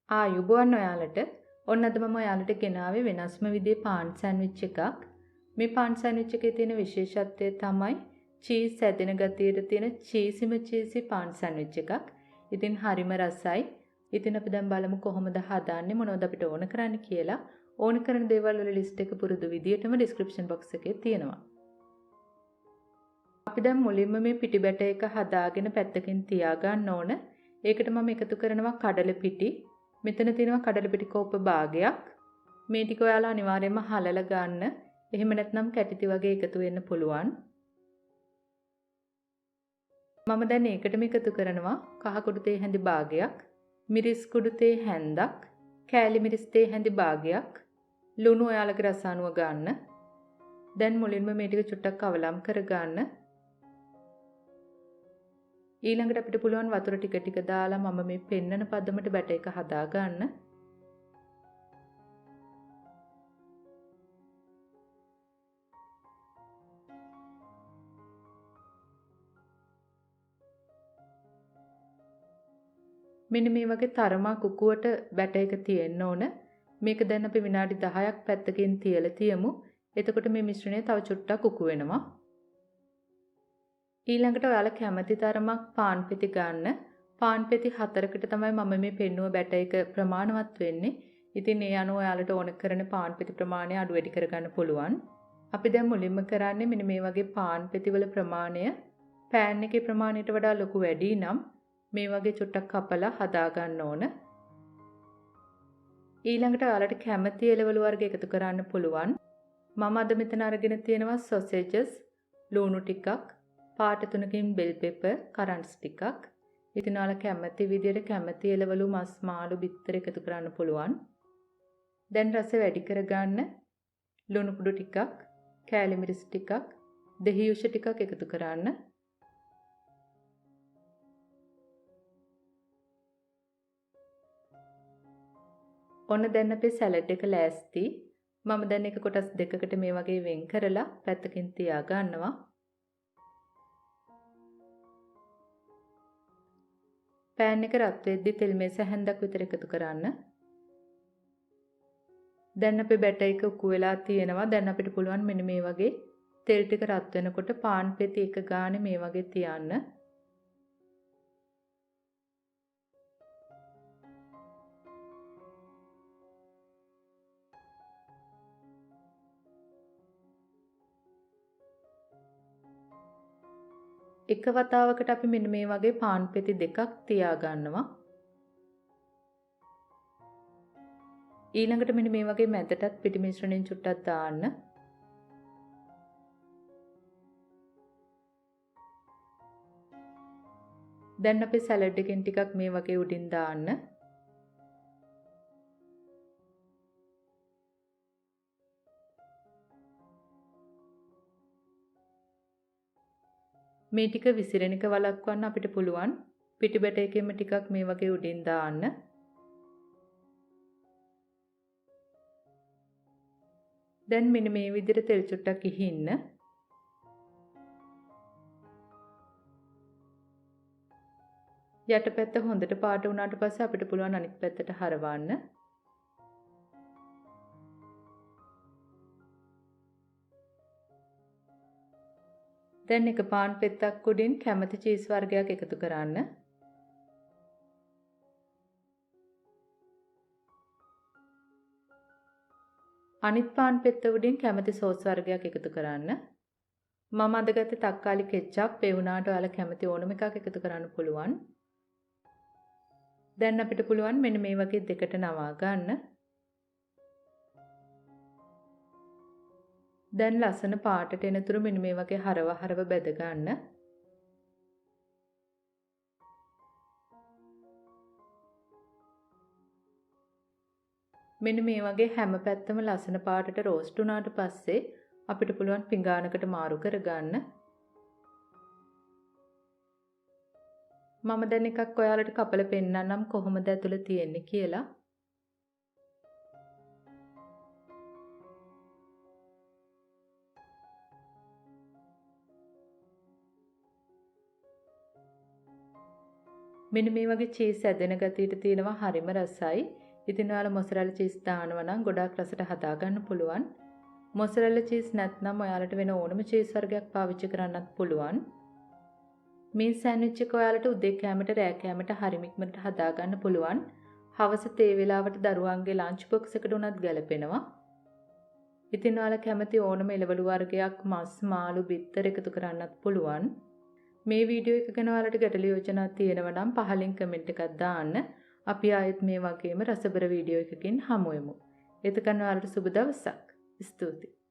ආයුබෝවන් ඔයාලට. ඔන්න අද මම ඔයාලට ගෙනාවේ වෙනස්ම විදිහේ පාන් සෑන්ඩ්විච් එකක්. මේ පාන් සෑන්ඩ්විච් එකේ තියෙන විශේෂත්වය තමයි චීස් ඇදෙන ගතියට තියෙන චීසි පාන් සෑන්ඩ්විච් එකක්. ඉතින් හරිම රසයි. ඉතින් අපි දැන් බලමු කොහොමද හදාන්නේ මොනවද අපිට ඕන කරන්නේ කියලා. ඕන කරන දේවල් වල ලිස්ට් එක පුරුදු විදියටම ඩිස්ක්‍රිප්ෂන් බොක්ස් එකේ තියෙනවා. අපි දැන් මුලින්ම මේ පිටි බැටර් එක හදාගෙන පැත්තකින් තියාගන්න ඕන. ඒකට මම එකතු කරනවා කඩල පිටි. මෙතන තියෙනවා කඩල පිටි කෝප්ප භාගයක්. මේ ටික ඔයාලා අනිවාර්යයෙන්ම හලලා ගන්න. එහෙම නැත්නම් කැටිති වගේ එකතු වෙන්න පුළුවන්. මම දැන් ඒකටම එකතු කරනවා කහ කුඩු තේ හැඳි භාගයක්, මිරිස් කුඩු තේ හැන්දක්, කෑලි මිරිස් තේ හැඳි භාගයක්, ලුණු ඔයාලගේ රස අනුව ගන්න. දැන් මුලින්ම මේ ටික චුට්ටක් අවලම් කරගන්න. ඊළඟට අපිට පුළුවන් වතුර ටික ටික දාලා මම මේ පෙන්නන පදමට බැටර් එක හදා ගන්න. මෙන්න මේ වගේ තරමක් කුකුවට බැටර් එක තියෙන්න ඕන. මේක දැන් අපි විනාඩි 10ක් පැත්තකින් තියලා තියමු. එතකොට මේ මිශ්‍රණය තව චුට්ටක් කුකු වෙනවා. ඊළඟට ඔයාලා කැමති තරමක් පාන් පෙති ගන්න. පාන් පෙති 4කට තමයි මම මේ පෙන්නුව බැටර් එක ප්‍රමාණවත් වෙන්නේ. ඉතින් ඒ අනුව ඔයාලට ඕන කරන පාන් පෙති ප්‍රමාණය අඩු වැඩි කරගන්න පුළුවන්. අපි දැන් මුලින්ම කරන්නේ මෙන්න මේ වගේ පාන් පෙති වල ප්‍රමාණය පෑන් එකේ ප්‍රමාණයට වඩා ලොකු වැඩි නම් මේ වගේ චුට්ටක් කපලා හදා ගන්න ඕන. ඊළඟට ඔයාලට කැමති එළවලු වර්ග එකතු කරන්න පුළුවන්. මම අද මෙතන අරගෙන තියෙනවා සොසේජස්, ලුණු ටිකක්, පාට 3කින් බෙල් පෙපර්, කරන්ට්ස් ටිකක්. ඉතින් ඔයාලා කැමති විදියට කැමති එළවලු, මස්, මාළු, බිත්තර එකතු කරන්න පුළුවන්. දැන් රස වැඩි කරගන්න ලුණු කුඩු ටිකක්, කෑලි මිරිස් ටිකක්, දෙහි යුෂ ටිකක් එකතු කරන්න. ඔන්න දැන් අපේ සැලඩ් එක ලෑස්ති. මම දැන් එක කොටස් දෙකකට මේ වගේ වෙන් කරලා පැත්තකින් තියා ගන්නවා. පෑන් එක රත් වෙද්දි තෙල් මේස හැන්දක් විතර එකතු කරන්න. දැන් අපේ බැටර් එක උකු වෙලා තියෙනවා. දැන් අපිට පුළුවන් මෙන්න මේ වගේ තෙල් ටික රත් වෙනකොට පාන් පෙති එක ගානේ මේ වගේ තියන්න. එක වතාවකට අපි මෙන්න මේ වගේ පාන් පෙති දෙකක් තියා ගන්නවා. ඊළඟට මෙන්න මේ වගේ මැදටත් පිටි මිශ්‍රණයෙන් චුට්ටක් දාන්න. දැන් අපි සැලඩ් එකෙන් ටිකක් මේ වගේ උඩින් දාන්න. මේ ටික විසිරෙන එක වළක්වන්න අපිට පුළුවන් පිටි බැටර් එකෙම ටිකක් මේ වගේ උඩින් දාන්න. දැන් මෙන්න මේ විදිහට තෙල් චුට්ටක් ඉහින්න. යටපැත්ත හොඳට පාට වුණාට පස්සේ අපිට පුළුවන් අනිත් පැත්තට හරවන්න. දැන් එක පාන් පෙත්තක් උඩින් කැමති චීස් වර්ගයක් එකතු කරන්න. අනිත් පාන් පෙත්ත උඩින් කැමති සෝස් වර්ගයක් එකතු කරන්න. මම අද ගත්තේ තක්කාලි කෙච්චප්. ඒ වුණාට ඔයාලා කැමති ඕනම එකක් එකතු කරන්න පුළුවන්. දැන් අපිට පුළුවන් මෙන්න මේ වගේ දෙකට නවා ගන්න. දැන් ලස්සන පාටට එනතුරු මෙන්න මේ වගේ හරව බැද ගන්න. මෙන්න මේ වගේ හැම පැත්තම ලස්සන පාටට රෝස්ට් වුණාට පස්සේ අපිට පුළුවන් පිඟානකට මාරු කරගන්න. මම දැන් එකක් ඔයාලට කපලා පෙන්නන්නම් කොහොමද ඇතුළේ තියෙන්නේ කියලා. මෙන්න මේ වගේ චීස් ඇදෙන ගතියට තියෙනවා හරිම රසයි. ඉතින් ඔයාලා මොසරෙල්ලා චීස් දානවා නම් ගොඩාක් රසට හදා ගන්න පුළුවන්. මොසරෙල්ලා චීස් නැත්නම් ඔයාලට වෙන ඕනම චීස් වර්ගයක් පාවිච්චි කරන්නත් පුළුවන්. මේ සෑන්ඩ්විච් එක ඔයාලට උදේ කෑමට රෑ කෑමට හරිම ඉක්මනට හදා ගන්න පුළුවන්. හවස තේ වේලාවට දරුවන්ගේ ලන්ච් බොක්ස් එකට උනත් ගැලපෙනවා. ඉතින් ඔයාලා කැමති ඕනම එළවලු වර්ගයක් මස් මාළු බිත්තර එකතු කරන්නත් පුළුවන්. මේ වීඩියෝ එක ගැන ඔයාලට ගැටළු යෝජනා තියෙනවා නම් පහලින් කමෙන්ට් එකක් දාන්න. අපි ආයෙත් මේ වගේම රසබර වීඩියෝ එකකින් හමු වෙමු. එතකන් ඔයාලට සුබ දවසක්. ස්තුතියි.